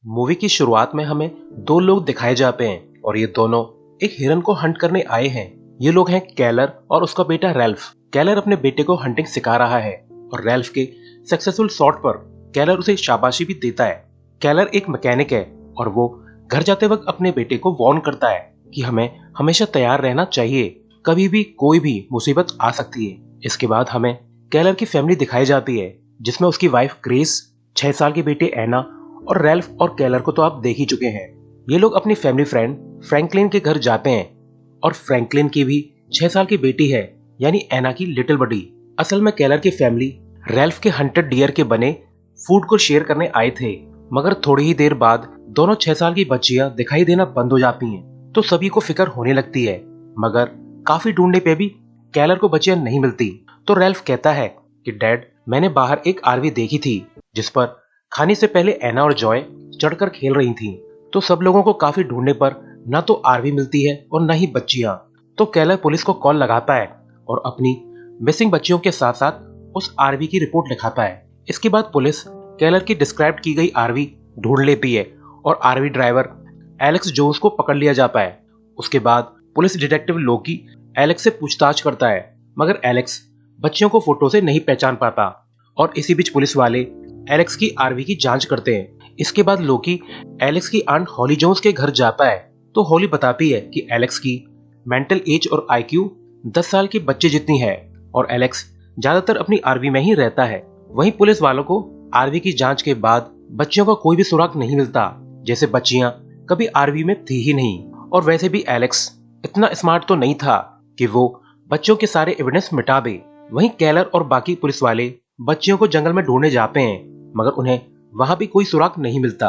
Movie की शुरुआत में हमें दो लोग दिखाए जाते हैं और ये दोनों एक हिरन को हंट करने आए हैं। ये लोग हैं कैलर और उसका बेटा रैल्फ। कैलर अपने बेटे को हंटिंग सिखा रहा है और रैल्फ के सक्सेसफुल शॉट पर कैलर उसे शाबाशी भी देता है। कैलर एक मैकेनिक है और वो घर जाते वक्त अपने बेटे को वार्न करता है कि हमें हमेशा तैयार रहना चाहिए, कभी भी कोई भी मुसीबत आ सकती है। इसके बाद हमें कैलर की फैमिली दिखाई जाती है जिसमें उसकी वाइफ ग्रेस, 6 साल के बेटे एना और रैल्फ और कैलर को तो आप देख ही चुके हैं। ये लोग अपनी फैमिली फ्रेंड फ्रैंकलिन के घर जाते हैं और फ्रैंकलिन की भी 6 साल की बेटी है यानी एना की लिटिल बडी। असल में कैलर की फैमिली रैल्फ के हंटेड डियर के बने फूड को शेयर करने आए थे, मगर थोड़ी ही देर बाद दोनों 6 साल की बच्चियां दिखाई देना बंद हो जाती हैं। तो सभी को फिक्र होने लगती है, मगर काफी ढूंढने पे भी कैलर को बच्चियां नहीं मिलती। तो रैल्फ कहता है कि डैड, मैंने बाहर एक आरवी देखी थी जिस पर खाने से पहले एना और जॉय चढ़कर खेल रही थी। तो सब लोगों को काफी ढूंढने पर ना तो आरवी मिलती है और न ही बच्चियां। तो कैलर पुलिस को कॉल लगाता है और अपनी मिसिंग बच्चियों के साथ साथ उस आरवी की रिपोर्ट लिखाता है। इसके बाद पुलिस कैलर की डिस्क्राइब की गई आरवी ढूंढ लेती है और आरवी ड्राइवर एलेक्स जोन्स को पकड़ लिया जाता है। उसके बाद पुलिस डिटेक्टिव लोकी एलेक्स से पूछताछ करता है, मगर एलेक्स बच्चियों को फोटो से नहीं पहचान पाता और इसी बीच पुलिस वाले एलेक्स की आरवी की जांच करते हैं। इसके बाद लोकी एलेक्स की आंट हॉली जोन्स के घर जाता है। तो हॉली बताती है कि एलेक्स की मेंटल एज और आईक्यू 10 साल के बच्चे जितनी है और एलेक्स ज्यादातर अपनी आरवी में ही रहता है। वहीं पुलिस वालों को आरवी की जांच के बाद बच्चियों का कोई भी सुराग नहीं मिलता, जैसे बच्चियां कभी आरवी में थी ही नहीं। और वैसे भी एलेक्स इतना स्मार्ट तो नहीं था कि वो बच्चों के सारे एविडेंस मिटा दे। वहीं कैलर और बाकी पुलिस वाले बच्चियों को जंगल में ढूंढने जाते हैं, मगर उन्हें वहां भी कोई सुराग नहीं मिलता।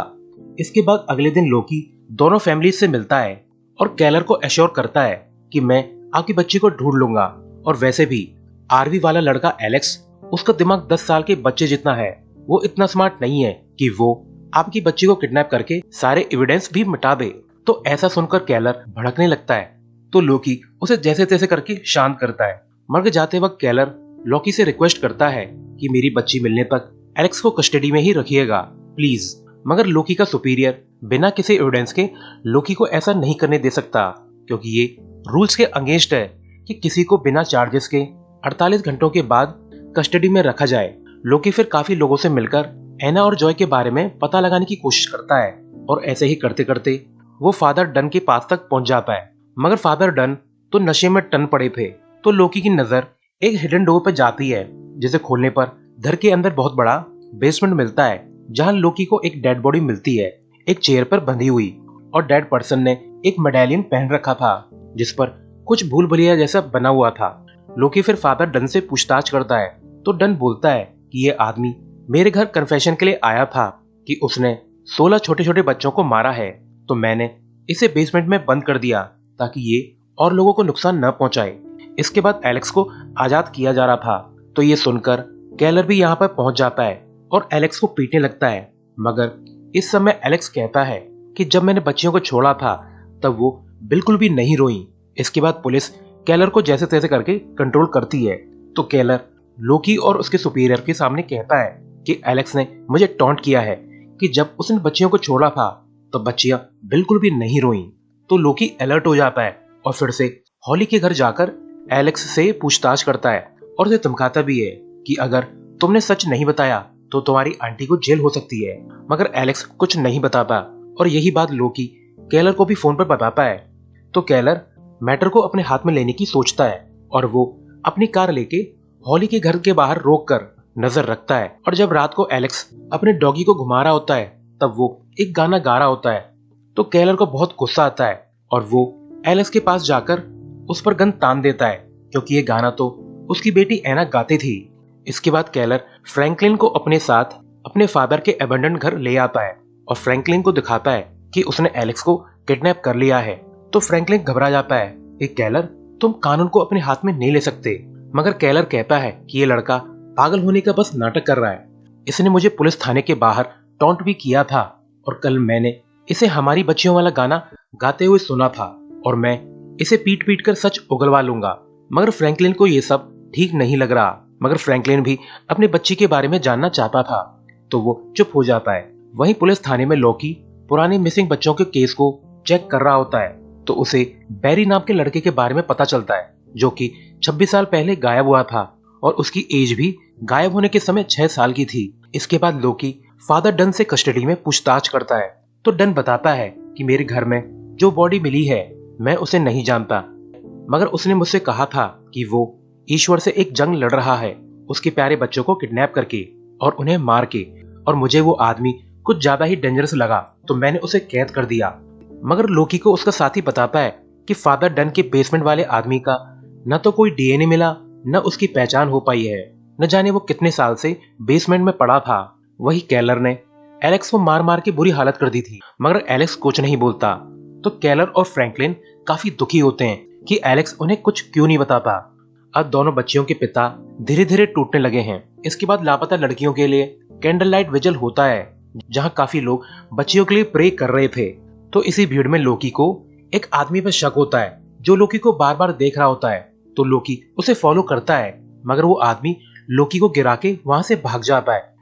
इसके बाद अगले दिन लोकी दोनों फैमिली से मिलता है और कैलर को एश्योर करता है कि मैं आपकी बच्ची को ढूंढ लूंगा। और वैसे भी आरवी वाला लड़का एलेक्स, उसका दिमाग 10 साल के बच्चे जितना है, वो इतना स्मार्ट नहीं है कि वो आपकी बच्ची को किडनैप करके सारे एविडेंस भी मिटा दे। तो ऐसा सुनकर कैलर भड़कने लगता है। तो लोकी उसे जैसे तैसे करके शांत करता है। मर जाते वक्त कैलर लोकी से रिक्वेस्ट करता है कि मेरी बच्ची मिलने तक एलेक्स को कस्टडी में ही रखिएगा प्लीज। मगर लोकी का सुपीरियर बिना किसी एविडेंस के लोकी को ऐसा नहीं करने दे सकता, क्योंकि ये रूल्स के अगेंस्ट है कि किसी को बिना चार्जेस के 48 घंटों के बाद कस्टडी में रखा जाए। लोकी फिर काफी लोगों से मिलकर एना और जॉय के बारे में पता लगाने की कोशिश करता है और ऐसे ही करते करते वो फादर डन के पास तक पहुंच जाता है। मगर फादर डन तो नशे में टन पड़े थे। तो लोकी की नजर एक हिडन डोर पर जाती है जिसे खोलने पर घर के अंदर बहुत बड़ा बेसमेंट मिलता है, जहां लोकी को एक डेड बॉडी मिलती है, एक चेयर पर बंधी हुई। और डेड पर्सन ने एक मेडालियन पहन रखा था जिस पर कुछ भूल भुलैया जैसा बना हुआ था। लोकी फिर फादर डन से पूछताछ करता है तो डन बोलता है कि ये आदमी मेरे घर कन्फेशन के लिए आया था कि उसने 16 छोटे छोटे बच्चों को मारा है, तो मैंने इसे बेसमेंट में बंद कर दिया ताकि ये और लोगों को नुकसान न पहुंचाए। इसके बाद एलेक्स को आजाद किया जा रहा था। तो ये सुनकर कैलर भी यहाँ पर पहुंच जाता है और एलेक्स को पीटने लगता है। मगर इस समय एलेक्स कहता है कि जब मैंने बच्चियों को छोड़ा था तब वो बिल्कुल भी नहीं रोई। इसके बाद पुलिस कैलर को जैसे तैसे करके कंट्रोल करती है। तो कैलर लोकी और उसके सुपीरियर के सामने कहता है कि एलेक्स ने मुझे टॉन्ट किया है कि जब उसने बच्चियों को छोड़ा था तो बच्चियां बिल्कुल भी नहीं रोई। तो लोकी अलर्ट हो जाता है और फिर से हॉली के घर जाकर एलेक्स से पूछताछ करता है और उसे धमकाता भी है कि अगर तुमने सच नहीं बताया तो तुम्हारी आंटी को जेल हो सकती है। मगर एलेक्स कुछ नहीं बताता और यही बात लोकी कैलर को भी फोन पर बताता है। तो कैलर मैटर को अपने हाथ में लेने की सोचता है और वो अपनी कार लेके हॉली के घर के बाहर रोक कर नजर रखता है। और जब रात को एलेक्स अपने डॉगी को घुमा रहा होता है तब वो एक गाना गा रहा होता है। तो कैलर को बहुत गुस्सा आता है और वो एलेक्स के पास जाकर उस पर गन तान देता है, क्योंकि ये गाना तो उसकी बेटी एना गाती थी। इसके बाद कैलर फ्रैंकलिन को अपने साथ अपने फादर के अबंडन घर ले आता है और फ्रैंकलिन को दिखाता है कि उसने एलेक्स को किडनैप कर लिया है। तो फ्रैंकलिन घबरा जाता है कि कैलर, तुम कानून को अपने हाथ में नहीं ले सकते। मगर कैलर कहता है कि ये लड़का पागल होने का बस नाटक कर रहा है। इसने मुझे पुलिस थाने के बाहर टॉन्ट भी किया था और कल मैंने इसे हमारी बच्चियों वाला गाना गाते हुए सुना था और मैं इसे पीट पीट कर सच उगलवा लूंगा। मगर फ्रैंकलिन को ये सब ठीक नहीं लग रहा। मगर फ्रैंकलिन भी अपनी बच्ची के बारे में जानना चाहता था, तो वो चुप हो जाता है। वहीं पुलिस थाने में लोकी पुराने मिसिंग बच्चों के केस को चेक कर रहा होता है तो उसे बैरी नाम के लड़के के बारे में पता चलता है जो कि 26 साल पहले गायब हुआ था और उसकी एज भी गायब होने के समय 6 साल की थी। इसके बाद लोकी फादर डन से कस्टडी में पूछताछ करता है तो डन बताता है कि मेरे घर में जो बॉडी मिली है मैं उसे नहीं जानता, मगर उसने मुझसे कहा था कि वो ईश्वर से एक जंग लड़ रहा है उसके प्यारे बच्चों को किडनैप करके और उन्हें मार के, और मुझे वो आदमी कुछ ज्यादा ही डेंजरस लगा तो मैंने उसे कैद कर दिया। मगर लोकी को उसका साथी बताता है कि फादर डन के बेसमेंट वाले आदमी का न तो कोई डीएनए मिला न उसकी पहचान हो पाई है, न जाने वो कितने साल से बेसमेंट में पड़ा था। वही केलर ने एलेक्स को मार मार के बुरी हालत कर दी थी, मगर एलेक्स कुछ नहीं बोलता। तो केलर और फ्रैंकलिन काफी दुखी होते हैं कि एलेक्स उन्हें कुछ क्यों नहीं बताता। अब दोनों बच्चियों के पिता धीरे धीरे टूटने लगे हैं। इसके बाद लापता लड़कियों के लिए कैंडल लाइट विजिल होता है जहां काफी लोग बच्चियों के लिए प्रे कर रहे थे। तो इसी भीड़ में लोकी को एक आदमी पर शक होता है जो लोकी को बार बार देख रहा होता है। तो लोकी उसे फॉलो करता है, मगर वो आदमी लोकी को गिरा के वहां से भाग जाता है।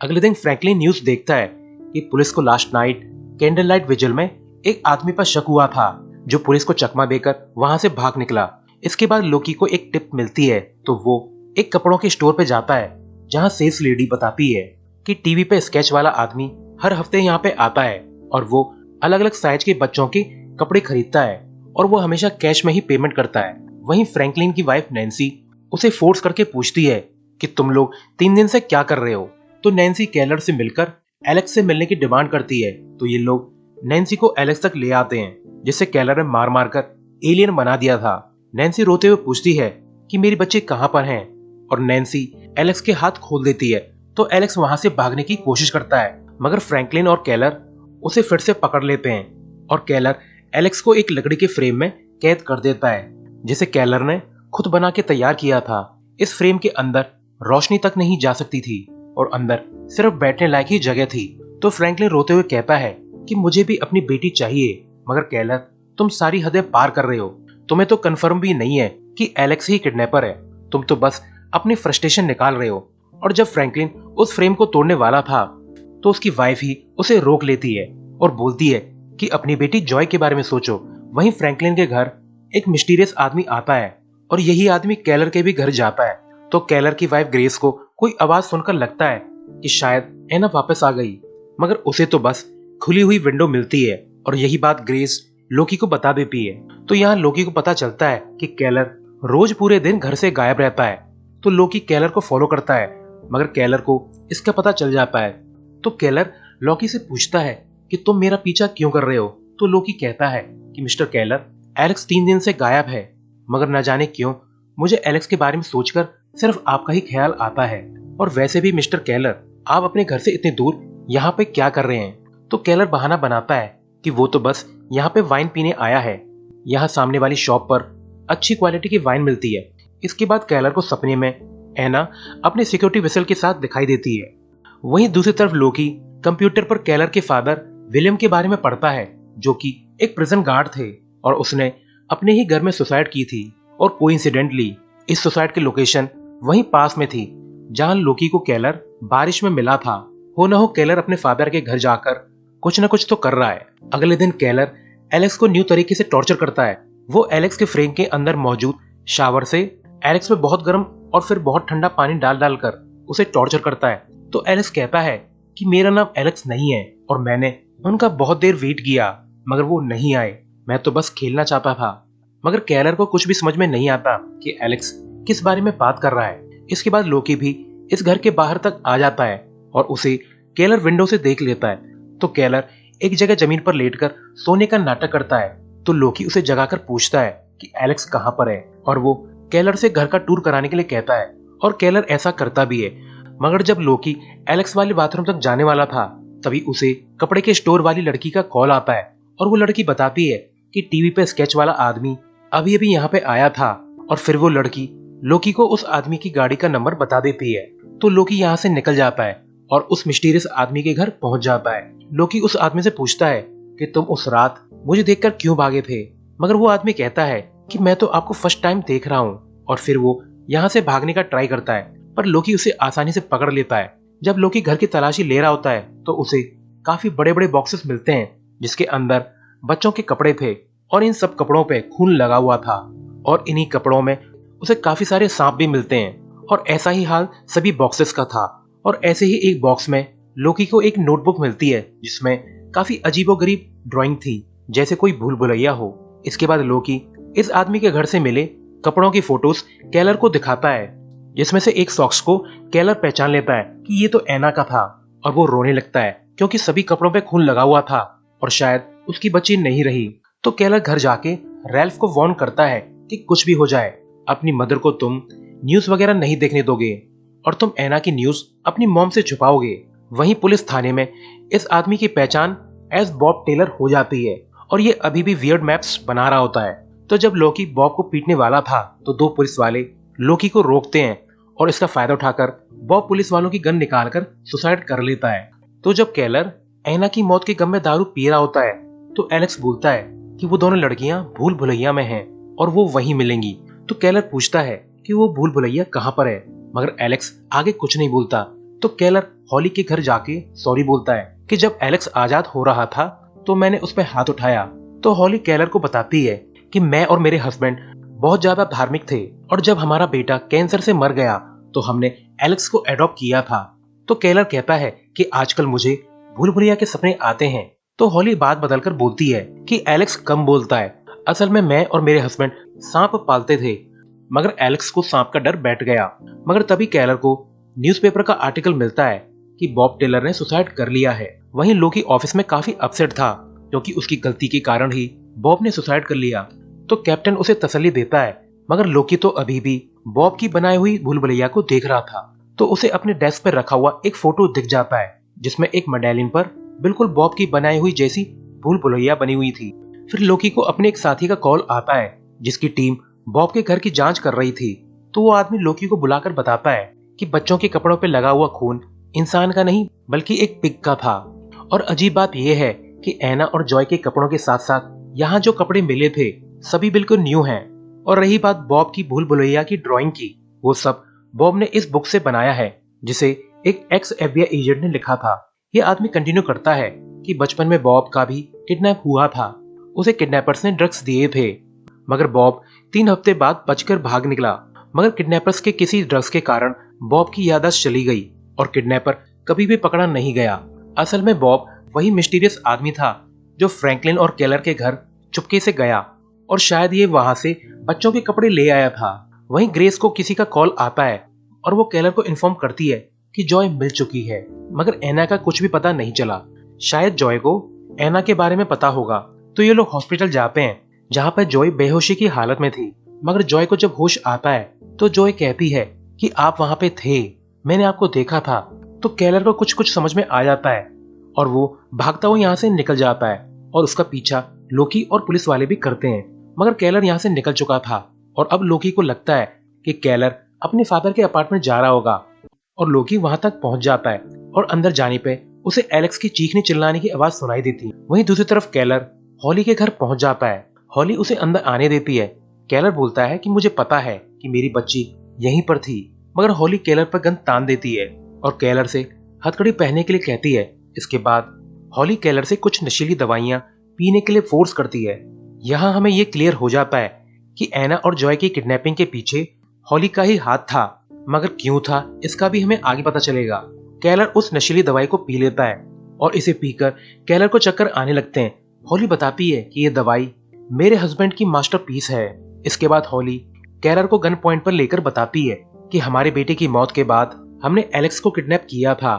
अगले दिन फ्रैंकलिन न्यूज देखता है कि पुलिस को last night candle light vigil में एक आदमी पर शक हुआ था जो पुलिस को चकमा देकर वहां से भाग निकला। इसके बाद लोकी को एक टिप मिलती है तो वो एक कपड़ों के स्टोर पे जाता है जहां सेल्स लेडी बताती है कि टीवी पे स्केच वाला आदमी हर हफ्ते यहाँ पे आता है और वो अलग अलग साइज के बच्चों के कपड़े खरीदता है और वो हमेशा कैश में ही पेमेंट करता है। वहीं फ्रैंकलिन की वाइफ नैन्सी उसे फोर्स करके पूछती है कि तुम लोग 3 दिन से क्या कर रहे हो। तो नैन्सी केलर से मिलकर एलेक्स से मिलने की डिमांड करती है तो ये लोग नैन्सी को एलेक्स तक ले आते हैं जिसे केलर ने मार मार कर एलियन बना दिया था। नैन्सी रोते हुए पूछती है कि मेरी बच्ची कहाँ पर हैं, और नैन्सी एलेक्स के हाथ खोल देती है तो एलेक्स वहां से भागने की कोशिश करता है, मगर फ्रैंकलिन और केलर उसे फिर से पकड़ लेते हैं और केलर एलेक्स को एक लकड़ी के फ्रेम में कैद कर देता है जिसे केलर ने खुद बना के तैयार किया था। इस फ्रेम के अंदर रोशनी तक नहीं जा सकती थी और अंदर सिर्फ बैठने लायक ही जगह थी। तो फ्रैंकलिन रोते हुए कहता है कि मुझे भी अपनी बेटी चाहिए, मगर केलर तुम सारी हदें पार कर रहे हो, तुम्हें तो कंफर्म भी नहीं है कि एलेक्स ही किडनैपर है, तुम तो बस अपनी फ्रस्ट्रेशन निकाल रहे हो। और जब फ्रैंकलिन उस फ्रेम को तोड़ने वाला था तो उसकी वाइफ ही उसे रोक लेती है और बोलती है कि अपनी बेटी जॉय के बारे में सोचो। वहीं फ्रैंकलिन के घर एक मिस्टीरियस आदमी आता है और यही आदमी केलर के भी घर जाता है। तो केलर की वाइफ ग्रेस को कोई आवाज सुनकर लगता है कि शायद एना वापस आ गई, मगर उसे तो बस खुली हुई विंडो मिलती है और यही बात ग्रेस लोकी को बता देती है। तो यहाँ लोकी को पता चलता है कि केलर रोज पूरे दिन घर से गायब रहता है। तो लोकी केलर को फॉलो करता है, मगर केलर को इसका पता चल जाता है। तो केलर लोकी से पूछता है कि तुम मेरा पीछा क्यों कर रहे हो। तो लोकी कहता है कि मिस्टर केलर, एलेक्स 3 दिन से गायब है, मगर न जाने क्यों मुझे एलेक्स के बारे में सोचकर सिर्फ आपका ही ख्याल आता है, और वैसे भी मिस्टर केलर आप अपने घर से इतने दूर यहाँ पे क्या कर रहे हैं। तो केलर बहाना बनाता है कि वो तो बस यहाँ पे वाइन पीने आया है, यहाँ सामने वाली शॉप पर अच्छी क्वालिटी की वाइन मिलती है। इसके बाद केलर को सपने में एना अपने सिक्योरिटी वेसल के साथ दिखाई देती है। वहीं दूसरी तरफ लोकी कंप्यूटर पर केलर के फादर विलियम के बारे में पढ़ता है जो कि एक प्रिजन गार्ड थे और उसने अपने ही घर में सुसाइड की थी, और कोइंसिडेंटली इस सुसाइड की लोकेशन वहीं पास में थी जहां लोकी को केलर बारिश में मिला था। हो न हो केलर अपने फादर के घर जाकर कुछ न कुछ तो कर रहा है। अगले दिन केलर एलेक्स को न्यू तरीके से टॉर्चर करता है। वो एलेक्स के फ्रेम के अंदर मौजूद शावर से एलेक्स में बहुत गर्म और फिर बहुत ठंडा पानी डाल डालकर उसे टॉर्चर करता है। तो एलेक्स कहता है कि मेरा नाम एलेक्स नहीं है और मैंने उनका बहुत देर वेट किया मगर वो नहीं आए, मैं तो बस खेलना चाहता था। मगर केलर को कुछ भी समझ में नहीं आता कि एलेक्स किस बारे में बात कर रहा है। इसके बाद लोकी भी इस घर के बाहर तक आ जाता है और उसे केलर विंडो से देख लेता है। तो केलर एक जगह जमीन पर लेटकर सोने का नाटक करता है। तो लोकी उसे जगाकर पूछता है कि एलेक्स कहाँ पर है, और वो केलर से घर का टूर कराने के लिए कहता है और केलर ऐसा करता भी है। मगर जब लोकी एलेक्स वाले बाथरूम तक जाने वाला था तभी उसे कपड़े के स्टोर वाली लड़की का कॉल आता है और वो लड़की बताती है कि टीवी पे स्केच वाला आदमी अभी अभी यहाँ पे आया था, और फिर वो लड़की लोकी को उस आदमी की गाड़ी का नंबर बता देती है। तो लोकी यहाँ से निकल जाता है और उस मिस्टीरियस आदमी के घर पहुंच जाता है। लोकी उस आदमी से पूछता है कि तुम उस रात मुझे देखकर क्यों भागे थे, मगर वो आदमी कहता है कि मैं तो आपको फर्स्ट टाइम देख रहा हूँ, और फिर वो यहाँ से भागने का ट्राई करता है पर लोकी उसे आसानी से पकड़ लेता है। जब लोकी घर की तलाशी ले रहा होता है तो उसे काफी बड़े बड़े बॉक्सेस मिलते हैं जिसके अंदर बच्चों के कपड़े थे और इन सब कपड़ों पे खून लगा हुआ था और इन्हीं कपड़ों में उसे काफी सारे सांप भी मिलते हैं और ऐसा ही हाल सभी बॉक्सेस का था। और ऐसे ही एक बॉक्स में लोकी को एक नोटबुक मिलती है जिसमें काफी अजीबोगरीब ड्राइंग थी जैसे कोई भूल भुलैया हो। इसके बाद लोकी इस आदमी के घर से मिले कपड़ों की फोटोज केलर को दिखाता है जिसमें से एक सॉक्स को केलर पहचान लेता है कि ये तो एना का था और वो रोने लगता है क्योंकि सभी कपड़ों पे खून लगा हुआ था और शायद उसकी बच्ची नहीं रही। तो केलर घर जाके रैल्फ को वार्न करता है कि कुछ भी हो जाए अपनी मदर को तुम न्यूज वगैरह नहीं देखने दोगे और तुम एना की न्यूज अपनी मॉम से छुपाओगे। वहीं पुलिस थाने में इस आदमी की पहचान एज बॉब टेलर हो जाती है और ये अभी भी वियर्ड मैप्स बना रहा होता है। तो जब लोकी बॉब को पीटने वाला था तो दो पुलिस वाले लोकी को रोकते हैं और इसका फायदा उठाकर बॉब पुलिस वालों की गन निकालकर सुसाइड कर लेता है। तो जब केलर एना की मौत के गम में दारू पी रहा होता है तो एलेक्स बोलता है कि वो दोनों लड़कियां भूल भुलैया में हैं और वो वहीं मिलेंगी। तो केलर पूछता है कि वो भूल भुलैया कहां पर है मगर एलेक्स आगे कुछ नहीं बोलता। तो केलर हॉली के घर जाके सॉरी बोलता है कि जब एलेक्स आजाद हो रहा था तो मैंने उस पर हाथ उठाया। तो हॉली केलर को बताती है कि मैं और मेरे हस्बैंड बहुत ज्यादा धार्मिक थे और जब हमारा बेटा कैंसर से मर गया तो हमने एलेक्स को एडॉप्ट किया था। तो केलर कहता है कि आजकल मुझे भूल भुलैया के सपने आते हैं। तो हॉली बात बदलकर बोलती है कि एलेक्स कम बोलता है, असल में मैं और मेरे हस्बैंड सांप पालते थे। मगर एलेक्स को सांप का डर बैठ गया। मगर तभी केलर को न्यूज़पेपर का आर्टिकल मिलता है कि बॉब टेलर ने सुसाइड कर लिया है। वहीं लोकी ऑफिस में काफी अपसेट था क्योंकि उसकी गलती के कारण ही बॉब ने सुसाइड कर लिया। तो कैप्टन उसे तसल्ली देता है मगर लोकी तो अभी भी बॉब की बनाई हुई भूल भुलैया को देख रहा था। तो उसे अपने डेस्क पर रखा हुआ एक फोटो दिख जाता है जिसमें एक मेडेलियन पर बिल्कुल बॉब की बनाई हुई जैसी भूल भुलैया बनी हुई थी। फिर लोकी को अपने एक साथी का कॉल आता है जिसकी टीम बॉब के घर की जांच कर रही थी। तो वो आदमी लोकी को बुलाकर बताता है कि बच्चों के कपड़ों पर लगा हुआ खून इंसान का नहीं बल्कि एक पिग का था। और अजीब बात यह है कि एना और जॉय के कपड़ों के साथ साथ यहाँ जो कपड़े मिले थे सभी बिल्कुल न्यू हैं। और रही बात बॉब की भूल भुलैया की ड्राइंग की, वो सब बॉब ने इस बुक से बनाया है जिसे एक एक्स FBI एजेंट ने लिखा था। ये आदमी कंटिन्यू करता है कि बचपन में बॉब का भी किडनैप हुआ था, उसे किडनैपर्स ने ड्रग्स दिए थे मगर बॉब 3 हफ्ते बाद बचकर भाग निकला। मगर किडनैपर्स के किसी ड्रग्स के कारण बॉब की याददाश्त चली गई और किडनैपर कभी भी पकड़ा नहीं गया। असल में बॉब वही मिस्टीरियस आदमी था जो फ्रैंकलिन और केलर के घर चुपके से गया और शायद ये वहां से बच्चों के कपड़े ले आया था। वहीं ग्रेस को किसी का कॉल आता है और वो केलर को इन्फॉर्म करती है कि जॉय मिल चुकी है मगर एना का कुछ भी पता नहीं चला। शायद जॉय को एना के बारे में पता होगा। तो ये लोग हॉस्पिटल जाते हैं जहाँ पर जॉय बेहोशी की हालत में थी। मगर जॉय को जब होश आता है तो जॉय कहती है कि आप वहां पे थे, मैंने आपको देखा था। तो केलर को कुछ कुछ समझ में आ जाता है और वो भागता हुआ यहाँ से निकल जाता है और उसका पीछा लोकी और पुलिस वाले भी करते हैं। मगर केलर यहाँ से निकल चुका था और अब लोकी को लगता है कि केलर अपने फादर के अपार्टमेंट जा रहा होगा और लोकी वहां तक पहुंच जाता है और अंदर जाने पे उसे एलेक्स की चीखने चिल्लाने की आवाज सुनाई देती है। वहीं दूसरी तरफ केलर हॉली के घर पहुंच जाता है। हॉली उसे अंदर आने देती है। केलर बोलता है कि मुझे पता है कि मेरी बच्ची यहीं पर थी मगर हॉली केलर पर गन तान देती है और केलर से हथकड़ी पहनने के लिए कहती है। इसके बाद हॉली केलर से कुछ नशीली दवाइयां पीने के लिए फोर्स करती है। यहाँ हमें ये क्लियर हो जाता है कि एना और जॉय की किडनैपिंग के पीछे हॉली का ही हाथ था मगर क्यों था इसका भी हमें आगे पता चलेगा। केलर उस नशीली दवाई को पी लेता है और इसे पीकर केलर को चक्कर आने लगते हैं। हॉली बताती है कि ये दवाई मेरे हस्बैंड की मास्टरपीस है। इसके बाद हॉली केलर को गन पॉइंट पर लेकर बताती है कि हमारे बेटे की मौत के बाद हमने एलेक्स को किडनैप किया था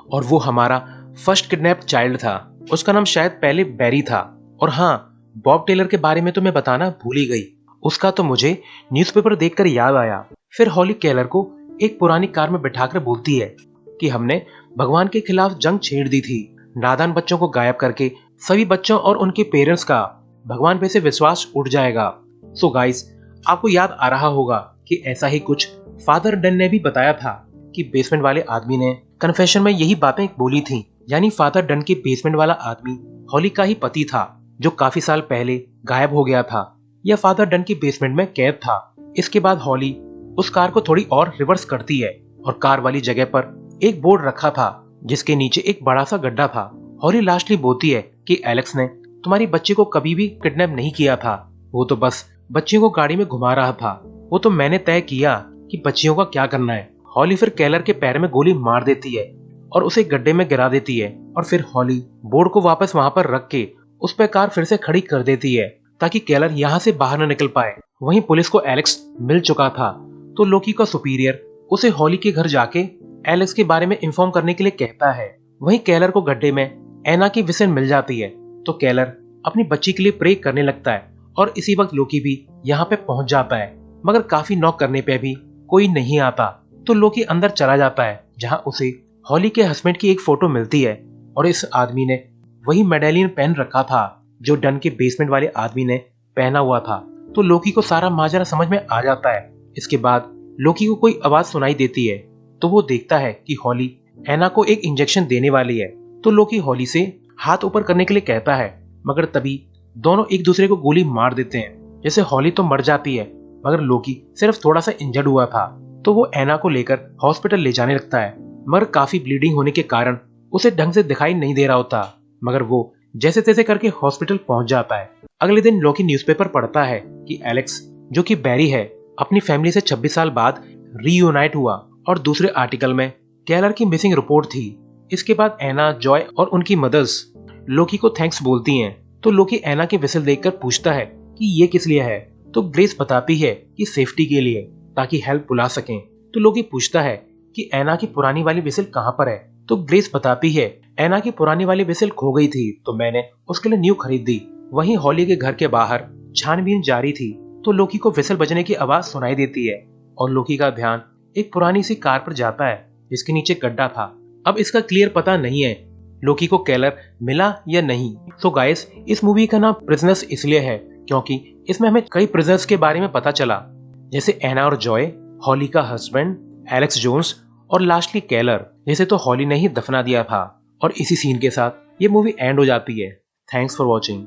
और वो हमारा फर्स्ट किडनैप चाइल्ड था। उसका नाम शायद पहले बैरी था। और हाँ, बॉब टेलर के बारे में तो मैं बताना भूल ही गई, उसका तो मुझे न्यूज़पेपर देखकर याद आया। फिर हॉली केलर को एक पुरानी कार में बिठाकर बोलती है कि हमने भगवान के खिलाफ जंग छेड़ दी थी। नादान बच्चों को गायब करके सभी बच्चों और उनके पेरेंट्स का भगवान पे से विश्वास उठ जाएगा। सो गाइस, आपको याद आ रहा होगा कि ऐसा ही कुछ फादर डन ने भी बताया था कि बेसमेंट वाले आदमी ने कन्फेशन में यही बातें बोली थी। यानी फादर डन के बेसमेंट वाला आदमी हॉली का ही पति था जो काफी साल पहले गायब हो गया था या फादर डन के बेसमेंट में कैद था। इसके बाद हॉली उस कार को थोड़ी और रिवर्स करती है और कार वाली जगह पर एक बोर्ड रखा था जिसके नीचे एक बड़ा सा गड्ढा था। हॉली लास्टली बोलती है कि एलेक्स ने तुम्हारी बच्ची को कभी भी किडनैप नहीं किया था, वो तो बस बच्चियों को गाड़ी में घुमा रहा था, वो तो मैंने तय किया कि बच्चियों का क्या करना है। हॉली फिर केलर के पैर में गोली मार देती है और उसे गड्ढे में गिरा देती है और फिर हॉली बोर्ड को वापस वहां पर रख के उस पर कार फिर से खड़ी कर देती है ताकि केलर यहाँ से बाहर न निकल पाए। वहीं पुलिस को एलेक्स मिल चुका था तो लोकी का सुपीरियर उसे हॉली के घर जाके एलेक्स के बारे में इन्फॉर्म करने के लिए कहता है। वहीं केलर को गड्ढे में एना की विसल मिल जाती है तो केलर अपनी बच्ची के लिए प्रे करने लगता है और इसी वक्त लोकी भी यहाँ पे पहुंच जाता है, मगर काफी नॉक करने पे भी कोई नहीं आता तो लोकी अंदर चला जाता है जहाँ उसे हॉली के हस्बैंड की एक फोटो मिलती है और इस आदमी ने वही मेडेलियन पहन रखा था जो डन के बेसमेंट वाले आदमी ने पहना हुआ था। तो लोकी को सारा माजरा समझ में आ जाता है। इसके बाद लोकी को कोई आवाज सुनाई देती है तो वो देखता है कि हॉली एना को एक इंजेक्शन देने वाली है। तो लोकी हॉली से हाथ ऊपर करने के लिए कहता है, मगर तभी दोनों एक दूसरे को गोली मार देते हैं। जैसे हॉली तो मर जाती है मगर लोकी सिर्फ थोड़ा सा इंजर्ड हुआ था तो वो एना को लेकर हॉस्पिटल ले जाने लगता है, मगर काफी ब्लीडिंग होने के कारण उसे ढंग से दिखाई नहीं दे रहा होता, मगर वो जैसे तैसे करके हॉस्पिटल पहुंच जाता है। अगले दिन लोकी न्यूज़पेपर पढ़ता है कि एलेक्स जो कि बैरी है अपनी फैमिली से 26 साल बाद रीयूनाइट हुआ और दूसरे आर्टिकल में केलर की मिसिंग रिपोर्ट थी। इसके बाद एना, जॉय और उनकी मदर्स लोकी को थैंक्स बोलती हैं। तो लोकी एना की विसल देखकर पूछता है कि ये किस लिए है तो ग्रेस बताती है कि सेफ्टी के लिए ताकि हेल्प बुला सकें। तो लोकी पूछता है कि एना की पुरानी वाली विसल कहाँ पर है तो ग्रेस बताती है एना की पुरानी वाली विसल खो गई थी तो मैंने उसके लिए न्यू खरीद दी। वहीं हॉली के घर के बाहर छानबीन जारी थी तो लोकी को विसल बजने की आवाज सुनाई देती है और लोकी का ध्यान एक पुरानी सी कार पर जाता है जिसके नीचे गड्ढा था। अब इसका क्लियर पता नहीं है लोकी को केलर मिला या नहीं। तो गाइस, इस मूवी का नाम प्रिजनर्स इसलिए है क्योंकि इसमें हमें कई प्रिजनर्स के बारे में पता चला, जैसे एना और जॉय, हॉली का हस्बैंड एलेक्स जोन्स और लास्टली केलर, जैसे तो हॉली ने ही दफना दिया था। और इसी सीन के साथ ये मूवी एंड हो जाती है। Thanks for watching.